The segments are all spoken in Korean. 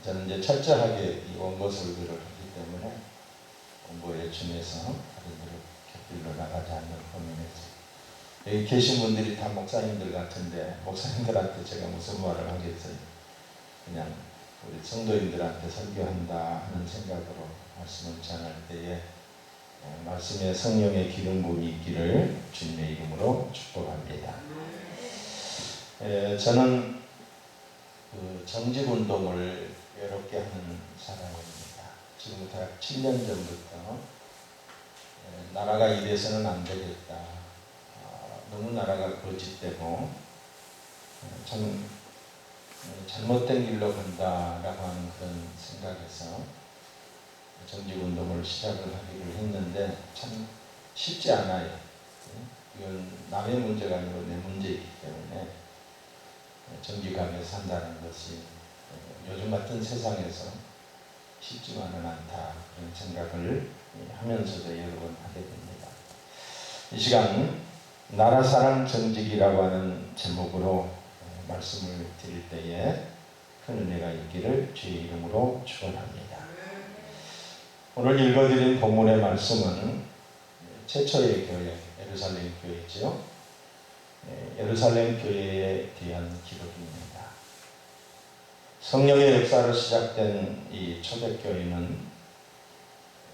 저는 이제 철저하게 이 원고 설교를 하기 때문에 원고에 준해서 다른대로 곁들여 나가지 않는 범위에서 여기 계신 분들이 다 목사님들 같은데 목사님들한테 제가 무슨 말을 하겠어요. 그냥 우리 성도인들한테 설교한다 하는 생각으로 말씀을 전할 때에 말씀에 성령의 기름 부음이 있기를 주님의 이름으로 축복합니다. 저는 그 정직운동을 외롭게 하는 사람입니다. 지금부터 약 7년 전부터 나라가 이래서는 안 되겠다. 너무 나라가 거짓되고 참 잘못된 길로 간다라고 하는 그런 생각에서 정직운동을 시작을 하기로 했는데 참 쉽지 않아요. 이건 남의 문제가 아니고 내 문제이기 때문에 정직하게 산다는 것이 요즘 같은 세상에서 쉽지만은 않다 그런 생각을 하면서도 여러 번 하게 됩니다. 이 시간 나라사랑 정직이라고 하는 제목으로 말씀을 드릴 때에 큰 은혜가 있기를 주의 이름으로 축원합니다. 오늘 읽어드린 본문의 말씀은 최초의 교회, 예루살렘 교회죠. 예루살렘 교회에 대한 기록입니다. 성령의 역사로 시작된 이 초대교회는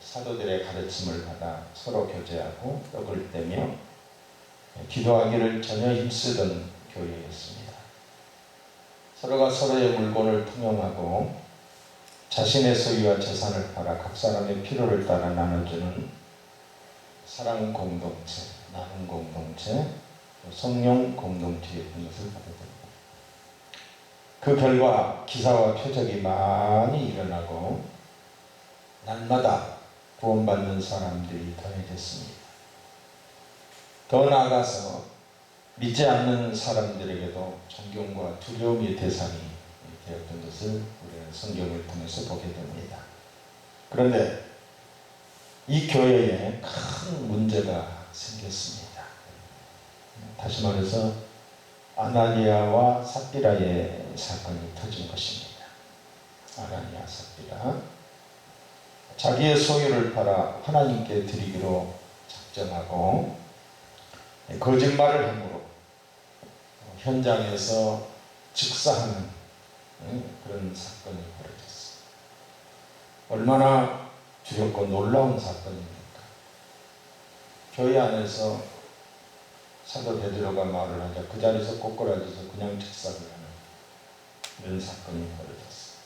사도들의 가르침을 받아 서로 교제하고 떡을 떼며 기도하기를 전혀 힘쓰던 교회였습니다. 서로가 서로의 물건을 통용하고 자신의 소유와 재산을 팔아 각 사람의 필요를 따라 나눠주는 사랑 공동체, 나눔 공동체, 성령 공동체의 분것을 하게 됩니다. 그 결과 기사와 표적이 많이 일어나고 날마다 구원받는 사람들이 더해졌습니다. 더 나아가서 믿지 않는 사람들에게도 존경과 두려움의 대상이 되었던 것을 우리는 성경을 통해서 보게 됩니다. 그런데 이 교회에 큰 문제가 생겼습니다. 다시 말해서 아나니아와 삽비라의 사건이 터진 것입니다. 아나니아, 삽비라 자기의 소유를 팔아 하나님께 드리기로 작정하고 거짓말을 함으로 현장에서 즉사하는 그런 사건이 벌어졌어요. 얼마나 두렵고 놀라운 사건입니까? 교회 안에서 사도 베드로가 말을 하자 그 자리에서 꼬꾸라져서 그냥 즉사를 하는 이런 사건이 벌어졌어요.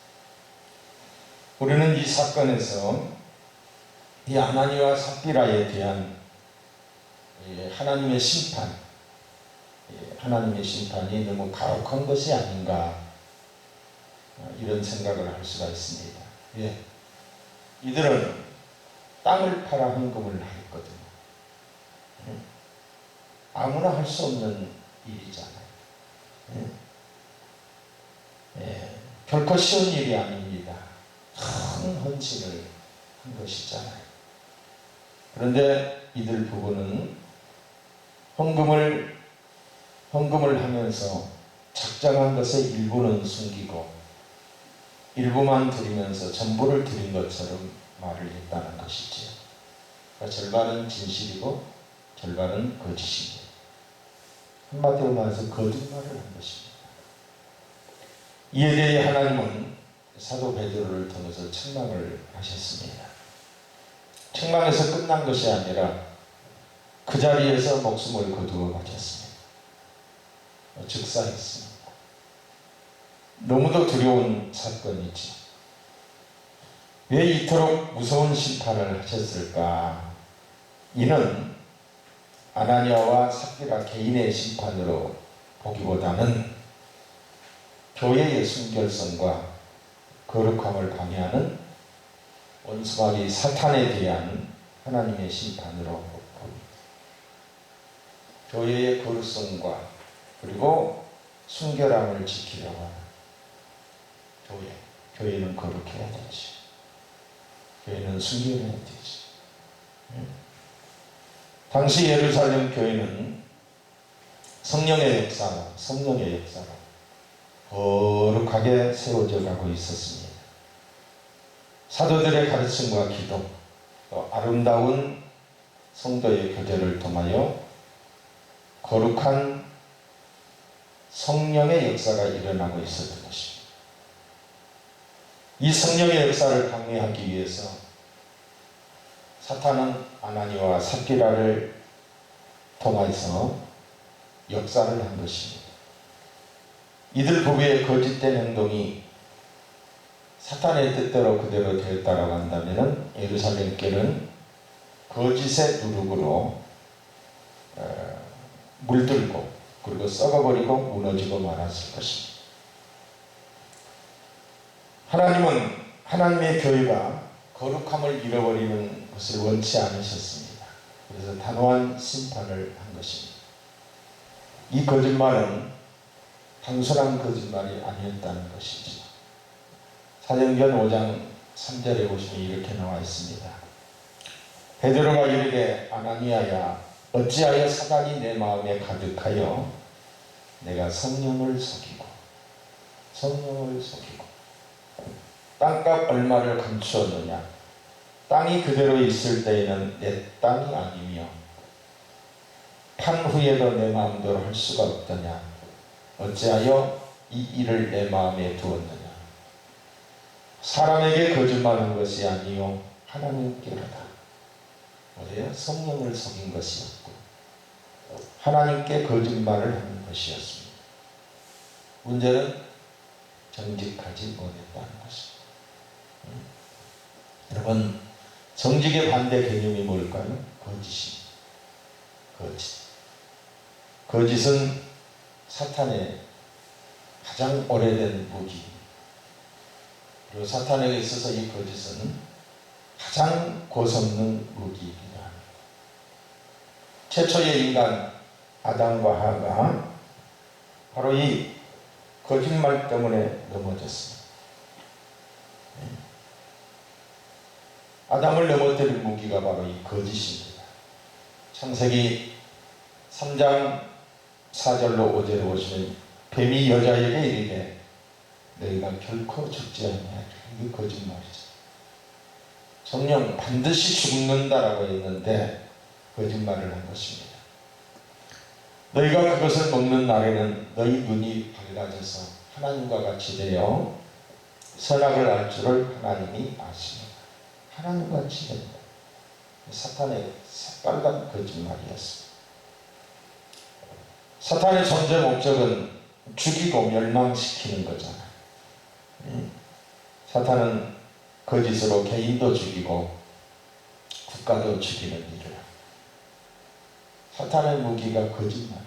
우리는 이 사건에서 이 아나니아와 삽비라에 대한 하나님의 심판, 하나님의 심판이 너무 가혹한 것이 아닌가 이런 생각을 할 수가 있습니다. 예. 이들은 땅을 팔아 헌금을 했거든요. 아무나 할 수 없는 일이잖아요. 결코 쉬운 일이 아닙니다. 큰 헌신을 한 것이잖아요. 그런데 이들 부부는 헌금을 하면서 작정한 것의 일부는 숨기고 일부만 드리면서 전부를 드린 것처럼 말을 했다는 것이지요. 그러니까 절반은 진실이고 절반은 거짓입니다. 한마디로 말해서 거짓말을 한 것입니다. 이에 대해 하나님은 사도 베드로를 통해서 책망을 하셨습니다. 책망에서 끝난 것이 아니라 그 자리에서 목숨을 거두어 가졌습니다. 즉사했습니다. 너무도 두려운 사건이지. 왜 이토록 무서운 심판을 하셨을까? 이는 아나니아와 삽비라 개인의 심판으로 보기보다는 교회의 순결성과 거룩함을 방해하는 원수마귀 사탄에 대한 하나님의 심판으로 봅니다. 교회의 거룩성과 그리고 순결함을 지키려고 하는 교회는 거룩해야 되지. 교회는 순결해야 되지. 당시 예루살렘 교회는 성령의 역사로 거룩하게 세워져 가고 있었습니다. 사도들의 가르침과 기도, 또 아름다운 성도의 교제를 통하여 거룩한 성령의 역사가 일어나고 있었던 것입니다. 이 성령의 역사를 방해하기 위해서 사탄은 아나니와 삽비라를 통해서 역사를 한 것입니다. 이들 부부의 거짓된 행동이 사탄의 뜻대로 그대로 되었다라고 한다면 예루살렘 교회는 거짓의 누룩으로 물들고 그리고 썩어버리고 무너지고 말았을 것입니다. 하나님은 하나님의 교회가 거룩함을 잃어버리는 것을 원치 않으셨습니다. 그래서 단호한 심판을 한 것입니다. 이 거짓말은 단순한 거짓말이 아니었다는 것이죠. 사도행전 5장 3절에 보시면 이렇게 나와 있습니다. 베드로가 이르되 아나니아야 어찌하여 사단이 내 마음에 가득하여 내가 성령을 속이고 땅값 얼마를 감추었느냐. 땅이 그대로 있을 때에는 내 땅이 아니며 판 후에도 내 마음대로 할 수가 없더냐. 어찌하여 이 일을 내 마음에 두었느냐. 사람에게 거짓말한 것이 아니요 하나님께로다. 어디에 성령을 속인 것이었고 하나님께 거짓말을 하는 것이었습니다. 문제는 정직하지 못했다는 것입니다. 여러분, 정직의 반대 개념이 뭘까요? 거짓입니다. 거짓은 사탄의 가장 오래된 무기. 그리고 사탄에게 있어서 이 거짓은 가장 고성능 무기입니다. 최초의 인간 아담과 하와가 바로 이 거짓말 때문에 넘어졌습니다. 아담을 넘어뜨릴 무기가 바로 이 거짓입니다. 창세기 3장 4절로 5절에 보시면 뱀이 여자에게 이르되 너희가 결코 죽지 않냐. 이게 거짓말이죠. 성령 반드시 죽는다라고 했는데 거짓말을 한 것입니다. 너희가 그것을 먹는 날에는 너희 눈이 밝아져서 하나님과 같이 되어 선악을 알 줄을 하나님이 아십니다. 하나님과 같이 된다. 사탄의 새빨간 거짓말이었습니다. 사탄의 존재 목적은 죽이고 멸망시키는 거잖아요. 사탄은 거짓으로 개인도 죽이고 국가도 죽이는 일을. 사탄의 무기가 거짓말.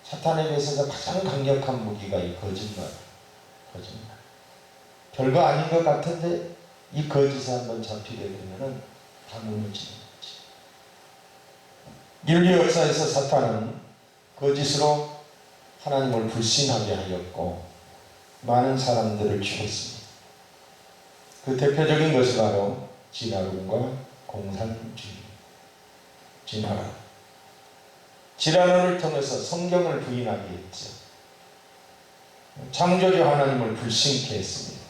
사탄에게 있어서 가장 강력한 무기가 이 거짓말. 별거 아닌 것 같은데 이 거짓에 한번 잡히게 되면은 다 무너지는 거지. 인류 역사에서 사탄은 거짓으로 하나님을 불신하게 하였고 많은 사람들을 죽였습니다. 그 대표적인 것이 바로 진화론과 공산주의. 진화론을 통해서 성경을 부인하게 했죠. 창조주 하나님을 불신케 했습니다.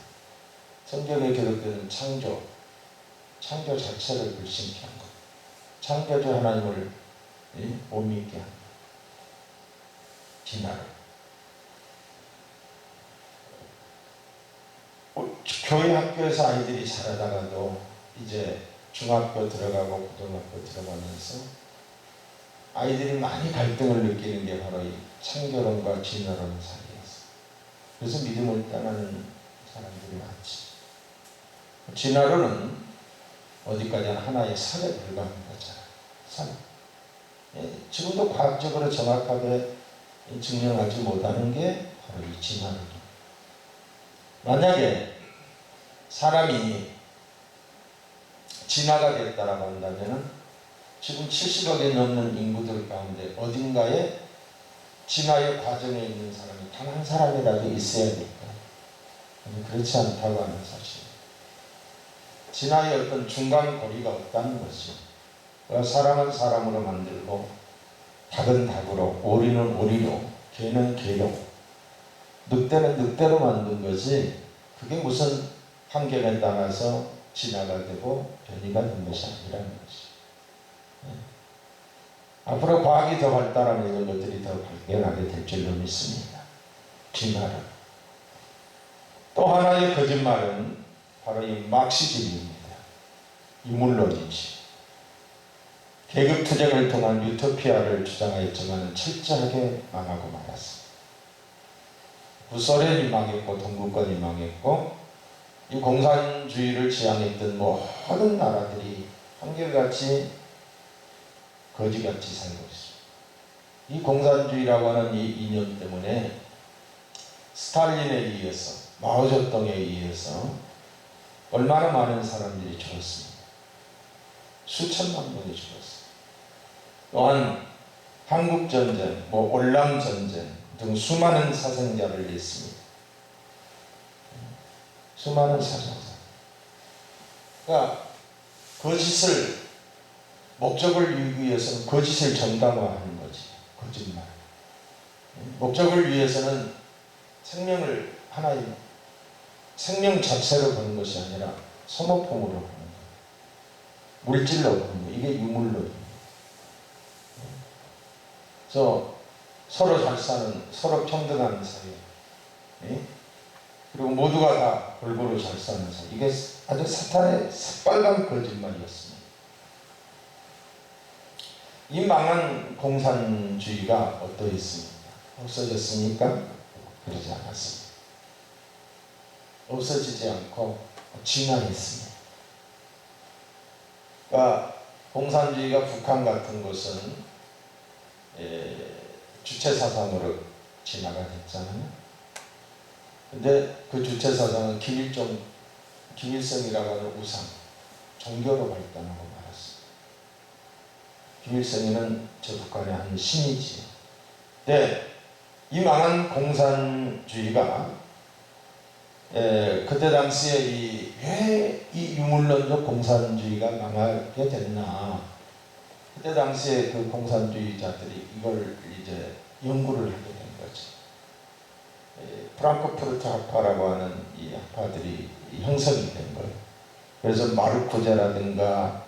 성경에 기록되는 창조 자체를 불신케 한 것. 창조주 하나님을 못 믿게 한 것. 진화론. 교회 학교에서 아이들이 자라다가도 이제 중학교 들어가고 고등학교 들어가면서 아이들이 많이 갈등을 느끼는 게 바로 이 창조론과 진화론 사이였어요. 그래서 믿음을 떠나는 사람들이 많지. 진화론은 어디까지나 하나의 설에 불과한 거잖아요. 설. 지금도 과학적으로 정확하게 증명하지 못하는 게 바로 이 진화론입니다. 만약에 사람이 진화가 됐다라고 한다면 지금 70억이 넘는 인구들 가운데 어딘가에 진화의 과정에 있는 사람이 단 한 사람이라도 있어야 될까? 그렇지 않다고 하는 사실. 진화의 어떤 중간 거리가 없다는 것이. 사람은 사람으로 만들고 닭은 닭으로, 오리는 오리로, 개는 개로, 늑대는 늑대로 만든 것이 그게 무슨 환경에 따라서 진화가 되고 변이가 된 것이 아니라는 것이. 앞으로 과학이 더 발달하면 이런 것들이 더 발견하게 될 줄로 믿습니다. 진화를. 또 하나의 거짓말은 바로 이 막시즘입니다. 유물론이지. 계급투쟁을 통한 유토피아를 주장하였지만 철저하게 망하고 말았습니다. 구소련이 망했고 동구권이 망했고 이 공산주의를 지향했던 모든 나라들이 한결같이 거지같이 살고 있습니다. 이 공산주의라고 하는 이 이념 때문에 스탈린에 의해서 마오쩌둥에 의해서 얼마나 많은 사람들이 죽었습니다. 수천만 명이 죽었습니다. 또한 한국전쟁, 월남전쟁 등 수많은 사상자를 냈습니다. 수많은 사상자. 그러니까 거짓을 목적을 이루기 위해서는 거짓을 정당화하는 거지. 거짓말. 목적을 위해서는 생명을 하나의 생명 자체로 보는 것이 아니라 소모품으로 보는 거. 물질로 보는 거. 이게 유물론입니다. 그래서 서로 잘 사는, 서로 평등한 사회. 그리고 모두가 다 골고루 잘 사는 사회. 이게 아주 사탄의 새빨간 거짓말이었습니다. 이 망한 공산주의가 어떠했습니까? 없어졌습니까? 그러지 않았습니다. 없어지지 않고 진화했습니다. 그러니까 공산주의가 북한 같은 곳은 주체사상으로 진화가 됐잖아요. 근데 그 주체사상은 김일성이라고 하는 우상, 종교로 발달하고 말았습니다. 김일성이는 저 북한의 한 신이지요. 근데 이 망한 공산주의가 그때 당시에 왜 이 유물론적 공산주의가 망하게 됐나. 그때 당시에 그 공산주의자들이 이걸 이제 연구를 하게 된 거죠. 프랑크푸르트 학파라고 하는 이 학파들이 형성이 된 거예요. 그래서 마르쿠제라든가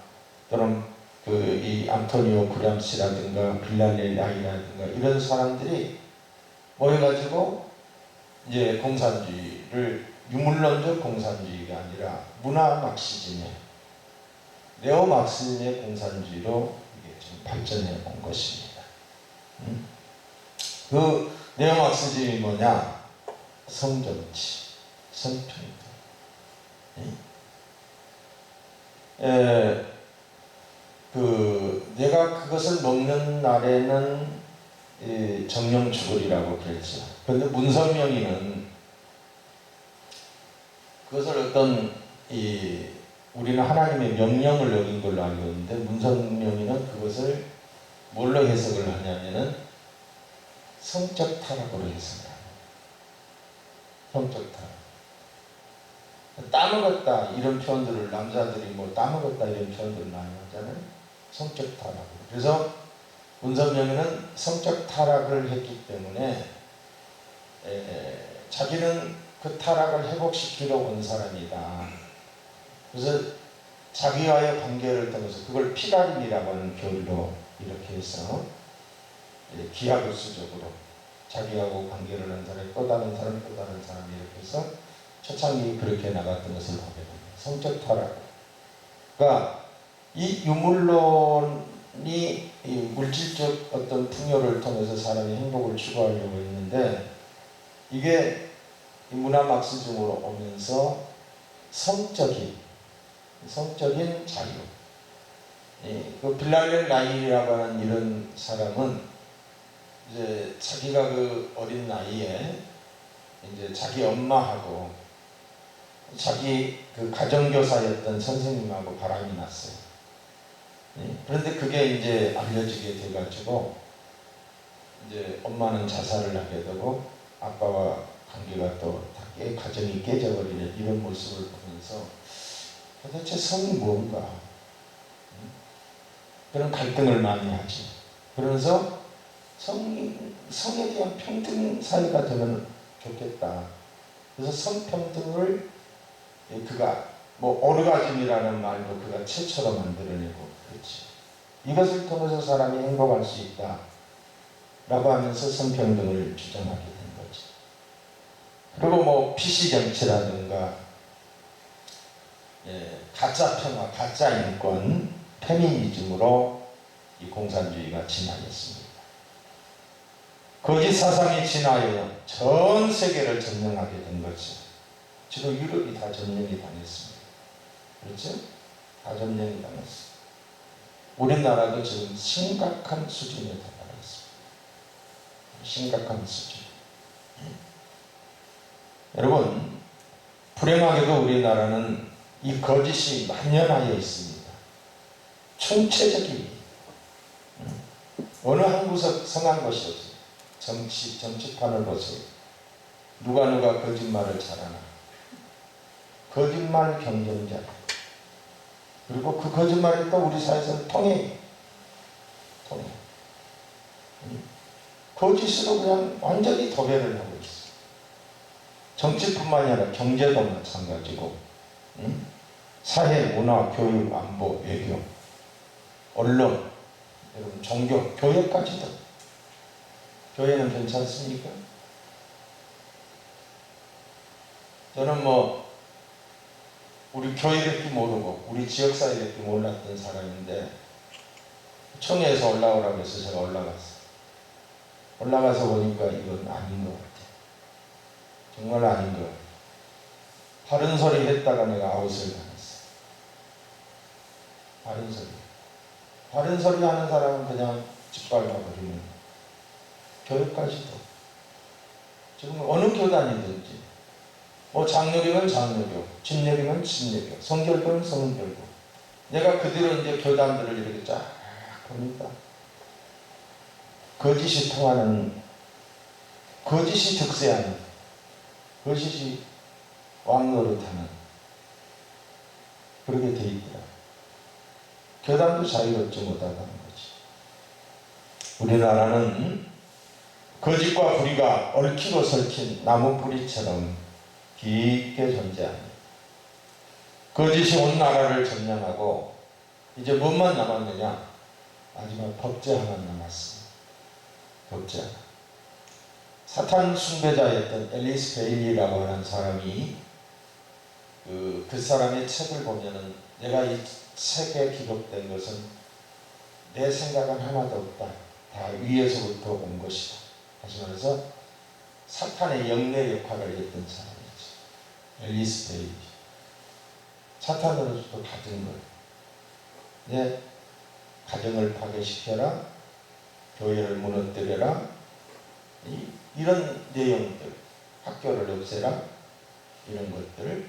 또는 이 안토니오 구람시라든가 빌랄렐 라이라든가 이런 사람들이 모여가지고 이제 공산주의를 유물론적 공산주의가 아니라 문화 막시즘의 네오 막시즘의 공산주의로 이게 좀 발전해 온 것입니다. 그 네오 막시즘이 뭐냐? 성정치, 성평등. 내가 그것을 먹는 날에는 정령 죽으리라고 그랬죠. 그런데 문성명이는 그것을 어떤 우리는 하나님의 명령을 어긴 걸로 알고 있는데 문성명이는 그것을 뭘로 해석을 하냐면은 성적 타락으로 해석을 합니다. 성적 타락. 따먹었다 이런 표현들을 남자들이 따먹었다 이런 표현들을 많이 하잖아요. 성적 타락으로. 그래서 문성명이는 성적 타락을 했기 때문에 자기는 그 타락을 회복시키러 온 사람이다. 그래서 자기와의 관계를 통해서 그걸 피가림이라고 하는 교리로 이렇게 해서 기하급수적으로 자기하고 관계를 한 사람이 또 다른 사람 또 다른 사람이 이렇게 해서 초창기 그렇게 나갔던 것을 보게 됩니다. 성적 타락. 그러니까 이 유물론이 이 물질적 어떤 풍요를 통해서 사람이 행복을 추구하려고 했는데 이게 문화 막시즘으로 오면서 성적인 자유. 그 빌랄렐 라인이라고 하는 이런 사람은 이제 자기가 그 어린 나이에 이제 자기 엄마하고 자기 그 가정교사였던 선생님하고 바람이 났어요. 그런데 그게 이제 알려지게 돼가지고 이제 엄마는 자살을 하게 되고 아빠와 관계가 또 가정이 깨져버리는 이런 모습을 보면서 도대체 성이 뭔가 그런 갈등을 많이 하지. 그러면서 성에 대한 평등 사회가 되면 좋겠다. 그래서 성평등을 그가 뭐 오르가즘이라는 말도 그가 최초로 만들어내고 그렇지. 이것을 통해서 사람이 행복할 수 있다 라고 하면서 성평등을 주장하게 된 거지. 그리고 뭐 PC 정치라든가 가짜 평화, 가짜 인권, 페미니즘으로 이 공산주의가 진화했습니다. 거짓 사상이 진화하여 전 세계를 점령하게 된 거죠. 지금 유럽이 다 점령이 당했습니다. 그렇죠? 다 점령이 당했습니다. 우리나라도 지금 심각한 수준에 도달해 있습니다. 심각한 수준. 여러분, 불행하게도 우리나라는 이 거짓이 만연하여 있습니다. 총체적인 어느 한 구석 성한 것이 없어요. 정치판을 보세요. 누가 거짓말을 잘하나. 거짓말 경쟁자. 그리고 그 거짓말이 또 우리 사회에서 통해. 거짓으로 그냥 완전히 도배를 하고 있어요. 정치뿐만이 아니라 경제도 마찬가지고, 사회, 문화, 교육, 안보, 외교, 언론, 여러분 종교, 교회까지도. 교회는 괜찮습니까? 저는 뭐 우리 교회밖에 모르고 우리 지역사회밖에 몰랐던 사람인데 청해에서 올라오라고 해서 제가 올라갔어요. 올라가서 보니까 이건 아닌 것 같아요. 정말 아닌 것 같아요. 바른 소리 했다가 내가 아웃을 당했어요. 바른 소리. 바른 소리 하는 사람은 그냥 짓밟아버리는 교회까지도. 지금 어느 교단이든지 뭐 장로교는 장로교, 진례교는 진례교, 성결교는 성결교. 내가 그대로 이제 교단들을 이렇게 쫙 보니까 거짓이 통하는, 거짓이 득세하는, 거짓이 왕노릇하는 그렇게 돼 있더라. 교단도 자유롭지 못하다는 거지. 우리나라는 거짓과 불의가 얽히고 설킨 나무 뿌리처럼 깊게 존재합니다. 거짓이 온 나라를 점령하고 이제 뭐만 남았느냐? 마지막 법제 하나 남았습니다. 법제 하나. 사탄 숭배자였던 앨리스 베일리라고 하는 사람이 그 사람의 책을 보면은 내가 이 책에 기록된 것은 내 생각은 하나도 없다. 다 위에서부터 온 것이다. 하시면서 사탄의 영내 역할을 했던 사람이지. 앨리스 베일리. 사탄으로부터 받은 걸. 내 가정을 파괴시켜라. 교회를 무너뜨려라. 이런 내용들. 학교를 없애라. 이런 것들.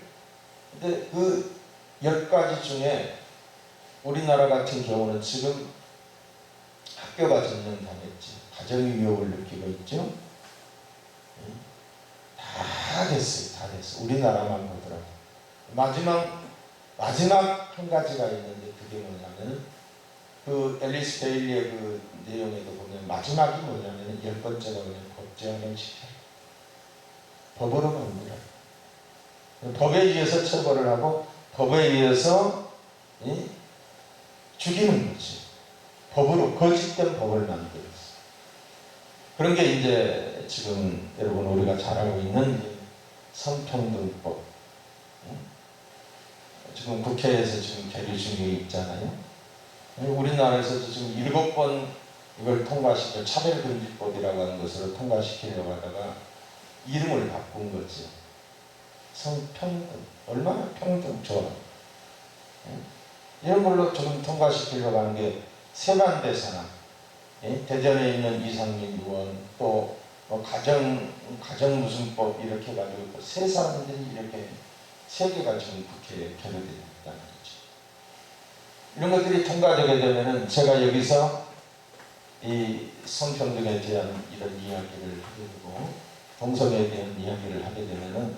근데 그 10가지 중에 우리나라 같은 경우는 지금 학교가 점령당했지. 가정의 위협을 느끼고 있죠. 다 됐어요. 다 됐어. 우리나라만 보더라도. 마지막 한 가지가 있는데 그게 뭐냐면 그 앨리스 베일리의 그 내용에도 보면 마지막이 뭐냐면 10번째가 그냥 법제화를 시켜요. 법으로 만들어. 법에 의해서 처벌을 하고 법에 의해서 죽이는 거지. 법으로 거짓된 법을 만들었어. 그런 게 이제 지금 여러분 우리가 잘 알고 있는 성평등법. 지금 국회에서 지금 계류 중에 있잖아요. 우리나라에서도 지금 7번 이걸 통과시켜 차별금지법이라고 하는 것으로 통과시키려고 하다가 이름을 바꾼 거죠. 성평등. 얼마나 평등 좋아. 이런 걸로 지금 통과시키려고 하는 게 세반대사나 대전에 있는 이상민 의원 또 뭐 가정 무슨 법 이렇게 가지고 세 사람들이 이렇게 세 개가 지금 국회에 계류되어 있다는 거죠. 이런 것들이 통과되게 되면은 제가 여기서 이 성평등에 대한 이런 이야기를 하게 되고 동성애에 대한 이야기를 하게 되면은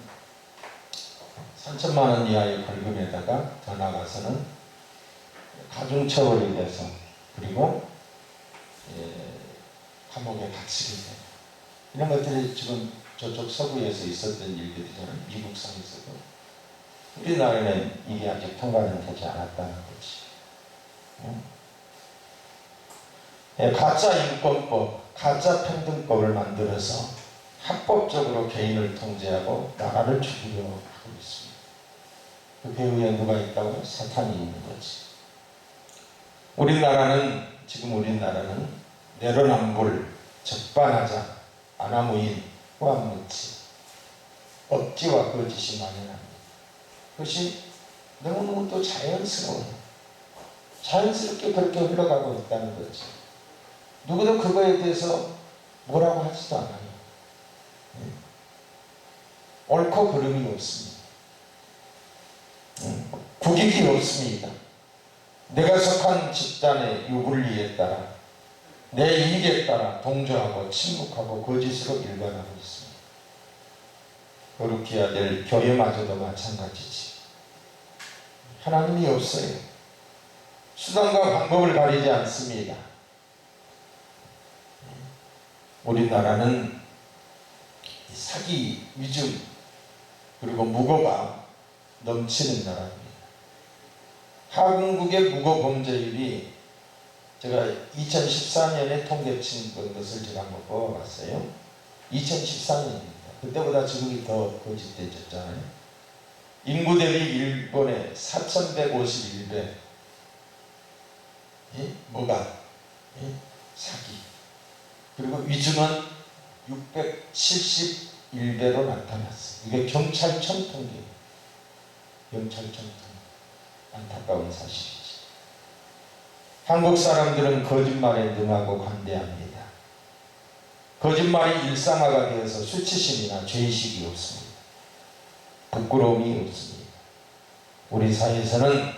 3천만 원 이하의 벌금에다가 더 나아가서는 가중처벌이 돼서 그리고 감옥에 갇히게 돼요. 이런 것들이 지금 저쪽 서구에서 있었던 일들이잖아요. 미국 상에서도. 우리나라는 이게 아직 통과는 되지 않았다는 거지. 가짜 인권법, 가짜 평등법을 만들어서 합법적으로 개인을 통제하고 나라를 죽이려 하고 있습니다. 그 배후에 누가 있다고요? 사탄이 있는 거지. 지금 우리나라는 내로남불, 적반하장, 아나무인, 후한무치, 억지와 거짓이 만연합니다. 그것이 너무너무 또 자연스러워요. 자연스럽게 그렇게 흘러가고 있다는 거지. 누구도 그거에 대해서 뭐라고 하지도 않아요. 옳고 그름이 없습니다. 국익이 없습니다. 내가 속한 집단의 유불리에 따라, 내 이익에 따라 동조하고 침묵하고 거짓으로 일관하고 있습니다. 거룩해야 될 교회마저도 마찬가지지. 하나님이 없어요. 수단과 방법을 가리지 않습니다. 우리나라는 사기, 위증, 그리고 무고가 넘치는 나라입니다. 하공국의 무고 범죄율이 제가 2014년에 통계친 것을 제가 한번 뽑아봤어요. 2014년입니다. 그때보다 지금이 더 거짓돼졌잖아요. 인구 대비 일본의 4151배. 뭐가? 사기. 그리고 위증은 671배로 나타났어요. 이게 경찰청 통계예요. 경찰청 통계. 안타까운 사실이지. 한국 사람들은 거짓말에 능하고 관대합니다. 거짓말이 일상화가 되어서 수치심이나 죄의식이 없습니다. 부끄러움이 없습니다. 우리 사회에서는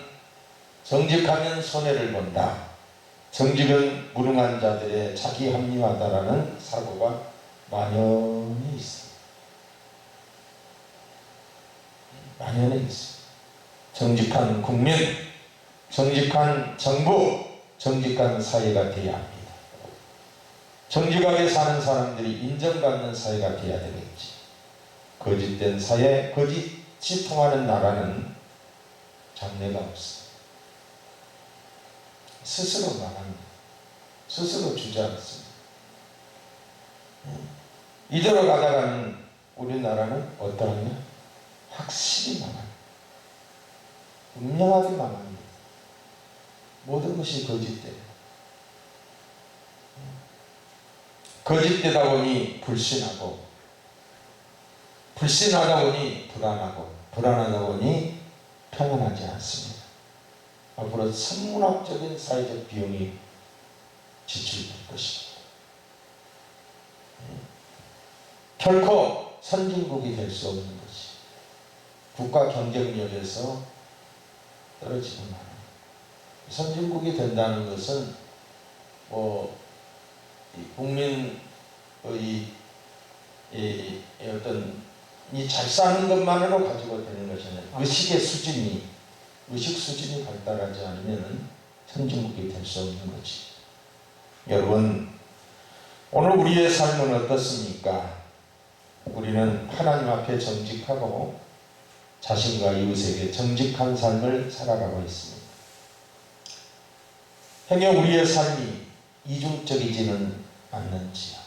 정직하면 손해를 본다. 정직은 무능한 자들의 자기 합리화다라는 사고가 만연해 있습니다. 만연해 있습니다. 정직한 국민, 정직한 정부, 정직한 사회가 되어야 합니다. 정직하게 사는 사람들이 인정받는 사회가 되어야 되겠지. 거짓된 사회, 거짓이 통하는 나라는 장래가 없습니다. 스스로 망합니다. 스스로 주저앉습니다. 이대로 가다가는 우리나라는 어떠하냐? 확실히 망합니다. 분명하게 망합니다. 모든 것이 거짓돼요. 거짓되다 보니 불신하고, 불신하다 보니 불안하고, 불안하다 보니 평안하지 않습니다. 앞으로 선문학적인 사회적 비용이 지출될 것입니다. 결코 선진국이 될 수 없는 것이 국가 경쟁력에서 떨어지는 나라. 선진국이 된다는 것은 국민의 어떤 이 잘 사는 것만으로 가지고 되는 것이 아니라 의식 수준이 발달하지 않으면 선진국이 될 수 없는 거지. 여러분, 오늘 우리의 삶은 어떻습니까? 우리는 하나님 앞에 정직하고 자신과 이웃에게 정직한 삶을 살아가고 있습니다. 행여 우리의 삶이 이중적이지는 않는지요.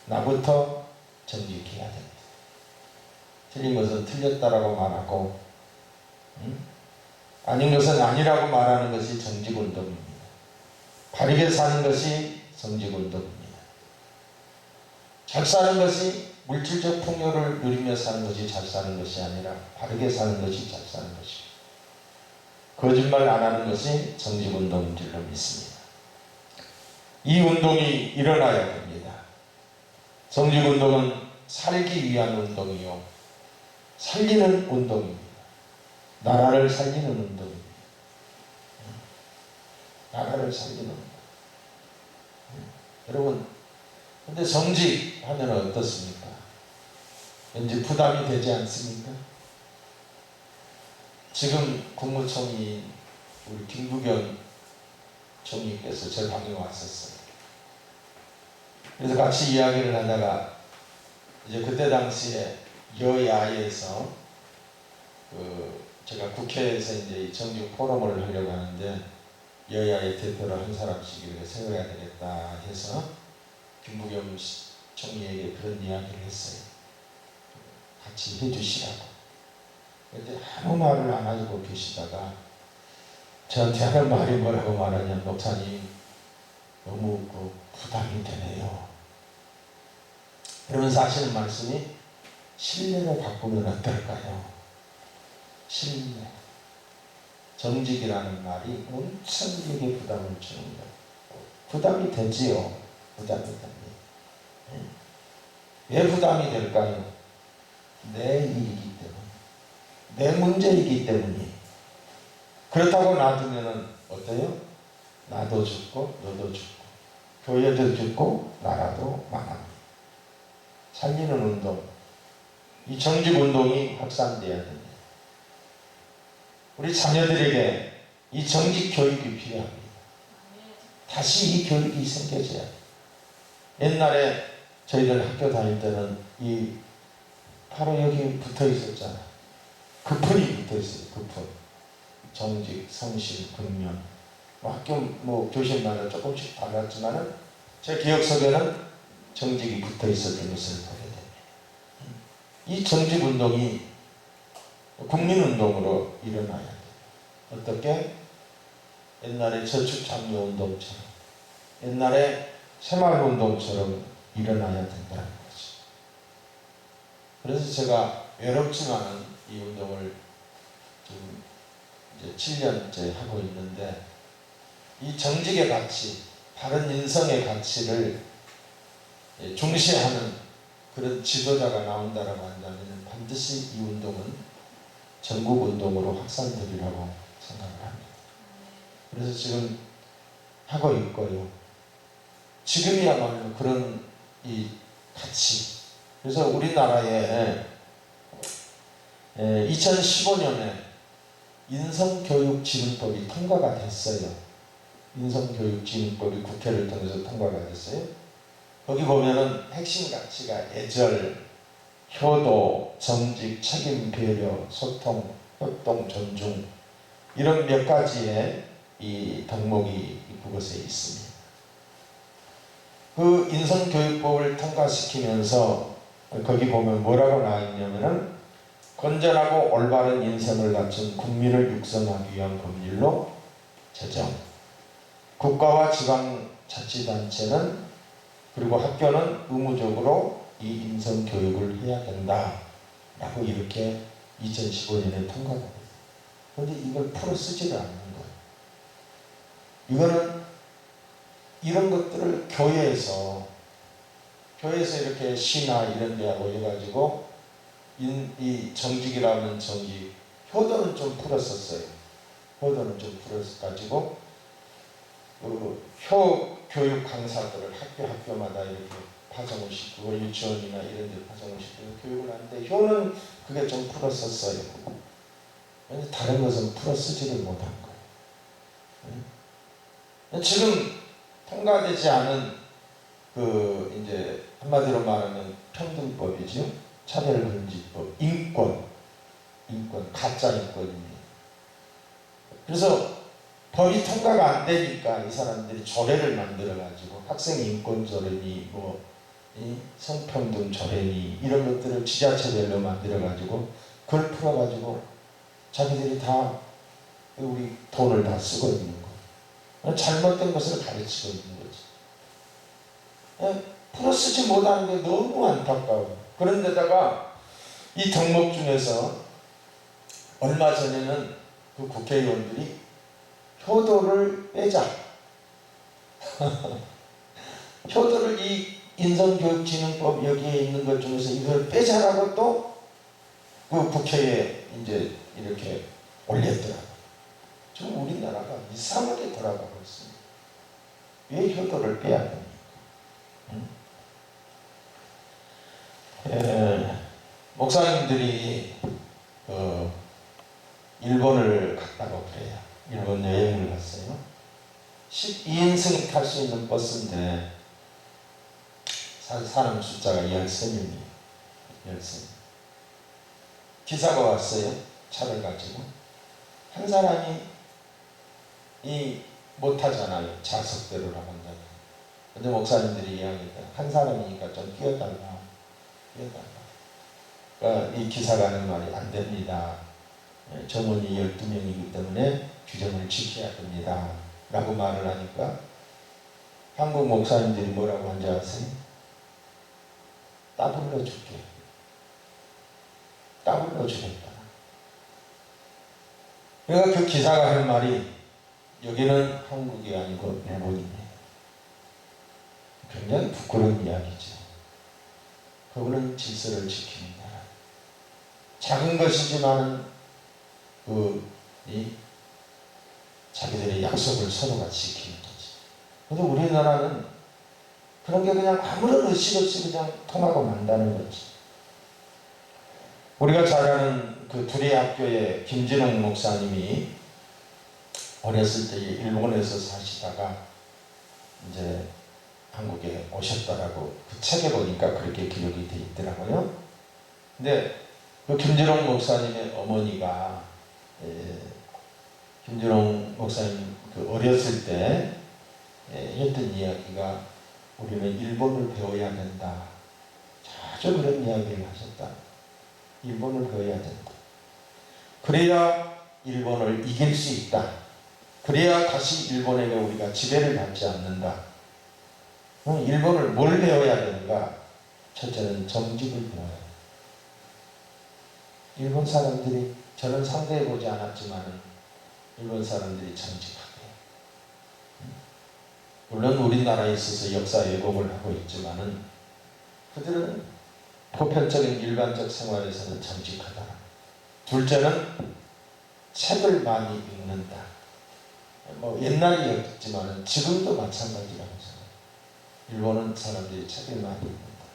나부터 정직해야 됩니다. 틀린 것은 틀렸다라고 말하고, 아닌 것은 아니라고 말하는 것이 정직운동입니다. 바르게 사는 것이 정직운동입니다. 잘 사는 것이 물질적 풍요를 누리며 사는 것이 잘 사는 것이 아니라 바르게 사는 것이 잘 사는 것입니다. 거짓말 안 하는 것이 정직운동인 줄로 믿습니다. 이 운동이 일어나야 됩니다. 정직운동은 살기 위한 운동이요, 살리는 운동입니다. 나라를 살리는 운동입니다. 나라를 살리는 운동. 여러분, 근데 정직하면 어떻습니까? 왠지 부담이 되지 않습니까? 지금 국무총리 우리 김부겸 총리께서 제 방에 왔었어요. 그래서 같이 이야기를 하다가 이제 그때 당시에 여야에서 제가 국회에서 이제 이 정직 포럼을 하려고 하는데 여야의 대표를 한 사람씩 이렇게 세워야 되겠다 해서 김부겸 총리에게 그런 이야기를 했어요. 같이 해주시라고. 그런데 아무 말을 안 하고 계시다가 저한테 하는 말이 뭐라고 말하냐면, 목사님 너무 부담이 되네요. 그러면서 하시는 말씀이 신뢰로 바꾸면 어떨까요? 신뢰. 정직이라는 말이 엄청나게 부담을 주는 거예요. 부담이 되지요. 부담이 됩니다. 왜 부담이 될까요? 내 일이기 때문에, 내 문제이기 때문에. 그렇다고 놔두면 어때요? 나도 죽고 너도 죽고 교회도 죽고 나라도 망합니다. 살리는 운동, 이 정직운동이 확산돼야 됩니다. 우리 자녀들에게 이 정직 교육이 필요합니다. 다시 이 교육이 생겨져야 돼요. 옛날에 저희들 학교 다닐 때는 이 바로 여기 붙어 있었잖아요. 그풀이 붙어 있어요. 그풀. 정직, 성실, 근면. 학교 교실마다 조금씩 달랐지만은 제 기억 속에는 정직이 붙어 있었던 것을 보게 됩니다. 이 정직 운동이 국민운동으로 일어나야 돼요. 어떻게? 옛날에 저축참여운동처럼, 옛날에 새마을운동처럼 일어나야 된다는 거죠. 그래서 제가 외롭지만은 이 운동을 지금 이제 7년째 하고 있는데, 이 정직의 가치, 바른 인성의 가치를 중시하는 그런 지도자가 나온다라고 한다면 반드시 이 운동은 전국운동으로 확산되리라고 생각을 합니다. 그래서 지금 하고 있고요. 지금이야말로 그런 이 가치. 그래서 우리나라에 2015년에 인성교육진흥법이 통과가 됐어요. 인성교육진흥법이 국회를 통해서 통과가 됐어요. 거기 보면은 핵심 가치가 애절, 효도, 정직, 책임, 배려, 소통, 협동, 존중, 이런 몇 가지의 이 덕목이 그것에 있습니다. 그 인성교육법을 통과시키면서 거기 보면 뭐라고 나와 있냐면은, 건전하고 올바른 인성을 갖춘 국민을 육성하기 위한 법률로 제정. 국가와 지방자치단체는 그리고 학교는 의무적으로 이 인성교육을 해야 된다 라고 이렇게 2015년에 통과가 됐어요. 그런데 이걸 풀어 쓰지를 않는 거예요. 이거는 이런 것들을 교회에서 이렇게 시나 이런 데하고 해가지고 이 정직이라는 정직, 효도는 좀 풀었었어요. 효도는 좀 풀어가지고 교육 강사들을 학교마다 이렇게 파송을 시키고, 유치원이나 이런 데 파송을 시키고 교육을 하는데, 효는 그게 좀 풀었었어요. 그런데 다른 것은 풀어 쓰지를 못한 거예요. 지금 통과되지 않은 이제 한마디로 말하면 평등법이죠. 차별금지법, 인권, 가짜 인권입니다. 그래서 법이 통과가 안 되니까 이 사람들이 조례를 만들어가지고 학생 인권 조례니 성평등 조례니 이런 것들을 지자체별로 만들어가지고 그걸 풀어가지고 자기들이 다 우리 돈을 다 쓰고 있는 거예요. 잘못된 것을 가르치고 있는 거지. 풀어 쓰지 못하는 게 너무 안타까워요. 그런데다가 이 덕목 중에서 얼마 전에는 그 국회의원들이 효도를 빼자. 효도를 이 인성교육진흥법 여기에 있는 것 중에서 이걸 빼자라고 또 그 국회에 이제 이렇게 올렸더라고요. 지금 우리나라가 이상하게 돌아가고 있습니다. 왜 효도를 빼야 됩니까? 목사님들이 일본을 갔다고 그래요. 일본 여행을 갔어요. 12인승이 탈 수 있는 버스인데 사람 숫자가 13명이에요. 13명. 기사가 왔어요. 차를 가지고. 한 사람이 못하잖아요. 좌석대로라고 한다고. 근데 목사님들이 이야기했다. 한 사람이니까 좀 뛰어달라. 그러니까 이 기사가 하는 말이 안 됩니다. 정원이 12명이기 때문에 규정을 지켜야 됩니다. 라고 말을 하니까 한국 목사님들이 뭐라고 한지 아세요? 따블러 줄게. 따블러 주겠다. 그러니까 그 기사가 할 말이 여기는 한국이 아니고 일본이네. 굉장히 부끄러운 이야기죠. 그거는 질서를 지키는 나라. 작은 것이지만 자기들의 약속을 서로가 지키는 거지. 근데 우리나라는 그런 게 그냥 아무런 의식 없이 그냥 통하고 만다는 거지. 우리가 잘 아는 그 둘의 학교의 김진홍 목사님이 어렸을 때 일본에서 사시다가 이제 한국에 오셨다라고 그 책에 보니까 그렇게 기록이 돼 있더라고요. 근데 그 김진홍 목사님의 어머니가 김진홍 목사님 그 어렸을 때 했던 이야기가 우리는 일본을 배워야 된다. 자주 그런 이야기를 하셨다. 일본을 배워야 된다. 그래야 일본을 이길 수 있다. 그래야 다시 일본에게 우리가 지배를 받지 않는다. 일본을 뭘 배워야 되는가? 첫째는 정직을 배워야 돼. 일본 사람들이 저는 상대해보지 않았지만 일본 사람들이 정직하대. 물론 우리나라에 있어서 역사 왜곡을 하고 있지만은 그들은 보편적인 일반적 생활에서는 정직하다. 둘째는 책을 많이 읽는다. 옛날이었지만 지금도 마찬가지라고 생각해요. 일본은 사람들이 책을 많이 읽는다.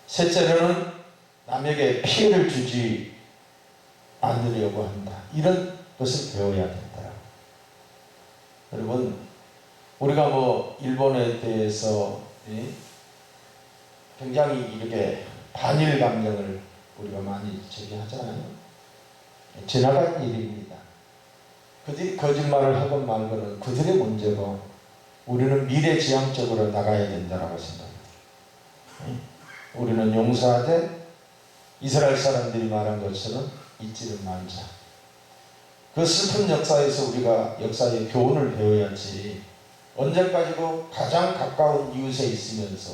셋째로는 남에게 피해를 주지 않으려고 한다. 이런 것을 배워야 된다. 여러분, 우리가 일본에 대해서 굉장히 이렇게 반일 감정을 우리가 많이 제기하잖아요. 지나간 일입니다. 그들이 거짓말을 하건 말거는 그들의 문제고 우리는 미래지향적으로 나가야 된다고 생각합니다. 우리는 용서하되 이스라엘 사람들이 말한 것처럼 잊지를 말자. 그 슬픈 역사에서 우리가 역사의 교훈을 배워야지 언제까지고 가장 가까운 이웃에 있으면서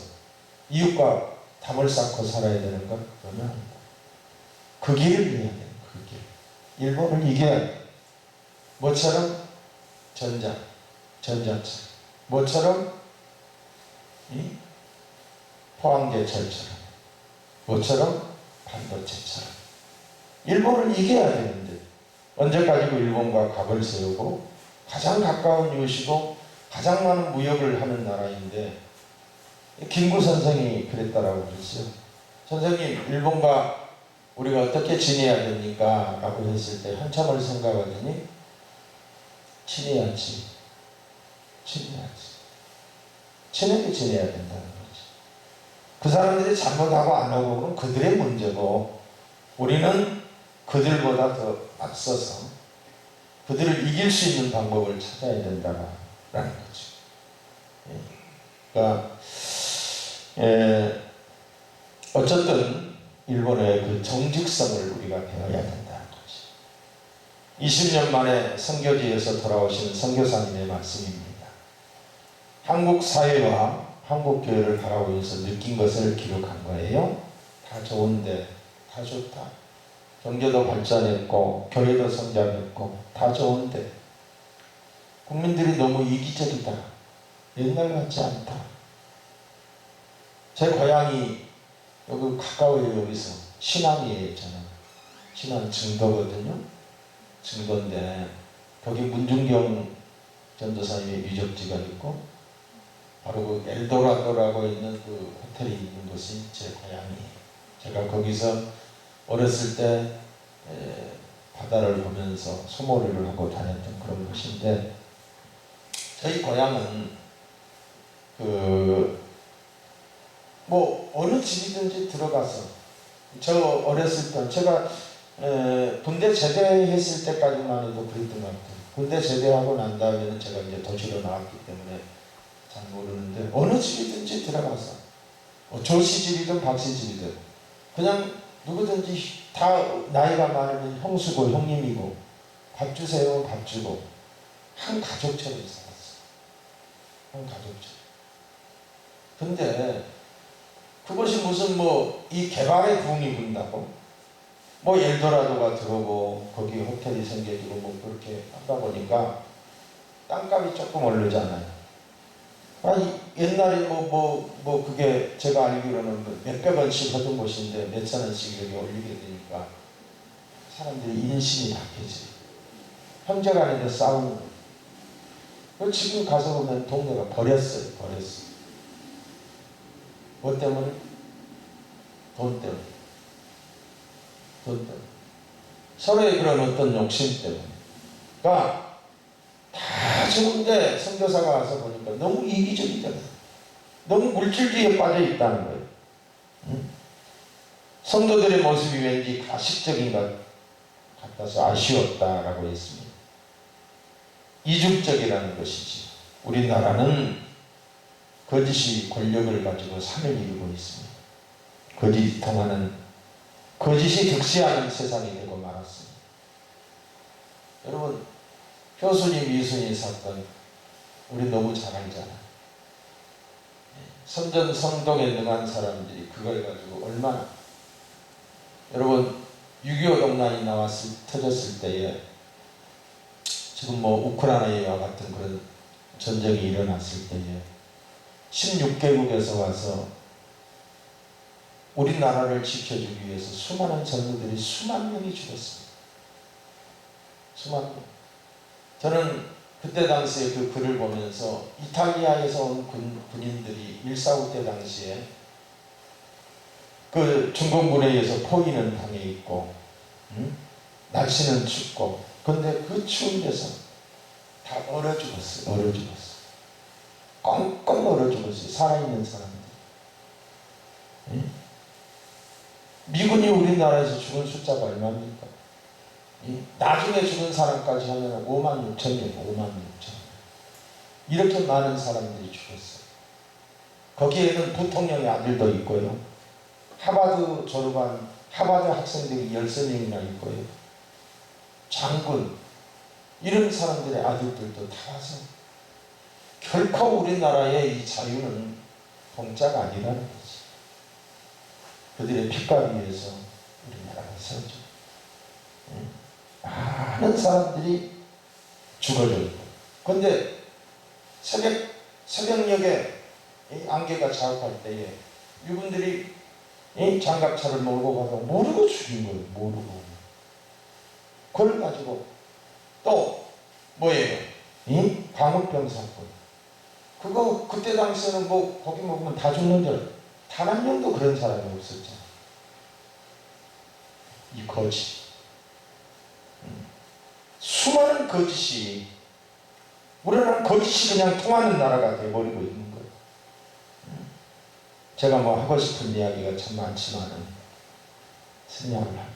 이웃과 담을 쌓고 살아야 되는 건 그러면 아니다. 그 길을 이겨야 돼요. 그 길. 일본을 이겨야 돼. 뭐처럼? 전자책. 뭐처럼? 포항제철처럼. 뭐처럼? 반도체처럼. 일본을 이겨야 되는데 언제까지고 일본과 각을 세우고 가장 가까운 이웃이고 가장 많은 무역을 하는 나라인데 김구 선생이 그랬다라고 그랬어요. 선생님, 일본과 우리가 어떻게 지내야 됩니까? 라고 했을 때 한참을 생각하더니 친해야지. 친하게 지내야 된다는 거지. 그 사람들이 잘못하고 안 하고 그러면 그들의 문제고 우리는 그들보다 더 앞서서 그들을 이길 수 있는 방법을 찾아야 된다라는 거죠. 그러니까 어쨌든 일본의 그 정직성을 우리가 배워야 된다는 거지. 20년 만에 선교지에서 돌아오신 선교사님의 말씀입니다. 한국 사회와 한국 교회를 바라보면서 느낀 것을 기록한 거예요. 다 좋은데, 다 좋다. 경제도 발전했고 교회도 성장했고 다 좋은데 국민들이 너무 이기적이다. 옛날 같지 않다. 제 고향이 여기 가까워요. 여기서 신안이에요. 저는 신안 증도거든요. 증도인데 거기 문중경 전도사님의 유적지가 있고 바로 그 엘도라도라고 있는 그 호텔이 있는 곳이 제 고향이에요. 제가 거기서 어렸을 때 바다를 보면서 소몰이를 하고 다녔던 그런 곳인데 저희 고향은 그 뭐 어느 집이든지 들어가서, 저 어렸을 때 제가 군대 제대했을 때까지만 해도 그랬던 것 같아요. 군대 제대하고 난 다음에는 제가 이제 도시로 나왔기 때문에 잘 모르는데, 어느 집이든지 들어가서 조씨 집이든 박씨 집이든 그냥 누구든지 다 나이가 많으면 형수고 형님이고, 밥 주세요 밥 주고, 한 가족처럼 살았어요. 한 가족처럼. 근데 그것이 무슨 뭐 이 개발의 부흥이 분다고 뭐 엘도라도가 들어오고 거기 호텔이 생겨지고 뭐 그렇게 하다 보니까 땅값이 조금 오르잖아요. 아니 옛날에 뭐 그게 제가 알기로는 몇백 원씩 하던 곳인데 몇천 원씩 이렇게 올리게 되니까 사람들이 인심이 약해져요. 형제간에도 싸우는 거예요. 지금 가서 보면 동네가 버렸어요. 뭐 때문에? 돈 때문에. 서로의 그런 어떤 욕심 때문에. 그러니까 다 좋은데 선교사가 와서 보니까 너무 이기적이잖아요. 너무 물질주의에 빠져 있다는 거예요. 성도들의 모습이 왠지 가식적인 것 같아서 아쉬웠다라고 했습니다. 이중적이라는 것이지. 우리나라는 거짓이 권력을 가지고 산을 이루고 있습니다. 거짓이 통하는, 거짓이 득세하는 세상이 되고 말았습니다. 여러분, 효순이 미순이 사건 우리 너무 잘 알잖아요. 선전성동에 능한 사람들이 그걸 가지고 얼마나, 여러분 6.25 동란이 터졌을 때에 지금 뭐 우크라이나와 같은 그런 전쟁이 일어났을 때에 16개국에서 와서 우리나라를 지켜주기 위해서 수많은 전우들이 수만 명이 죽었습니다. 수만 명. 저는 그때 당시에 그 글을 보면서 이탈리아에서 온 군인들이 1.4.5 때 당시에 그 중공군에 의해서 포위는 당해 있고, 날씨는 춥고, 근데 그 추운 데서 다 얼어 죽었어요. 꽁꽁 얼어 죽었어요. 살아있는 사람들. 미군이 우리나라에서 죽은 숫자가 얼마입니까? 나중에 죽은 사람까지 하면 5만 6천 명, 5만 6천 명. 이렇게 많은 사람들이 죽었어요. 거기에는 부통령의 아들도 있고요. 하버드 졸업한 하버드 학생들이 13명이나 있고요. 장군, 이런 사람들의 아들들도 다 와서, 결코 우리나라의 이 자유는 공짜가 아니라는 거지. 그들의 피값 위해서 우리나라가 세워져. 많은 사람들이 죽어졌고, 근데 새벽녘에 안개가 자욱할 때에 이분들이 장갑차를 몰고 가서 모르고 죽인 거예요. 모르고. 그걸 가지고 또 뭐예요? 광우병 사건. 그거 그때 당시에는 뭐 고기 먹으면 다 죽는 줄, 단 한 명도 그런 사람이 없었잖아. 이 거짓. 수많은 거짓이, 우리나라는 거짓이 그냥 통하는 나라가 되어버리고 있는 거예요. 제가 뭐 하고 싶은 이야기가 참 많지만은 생략을 합니다.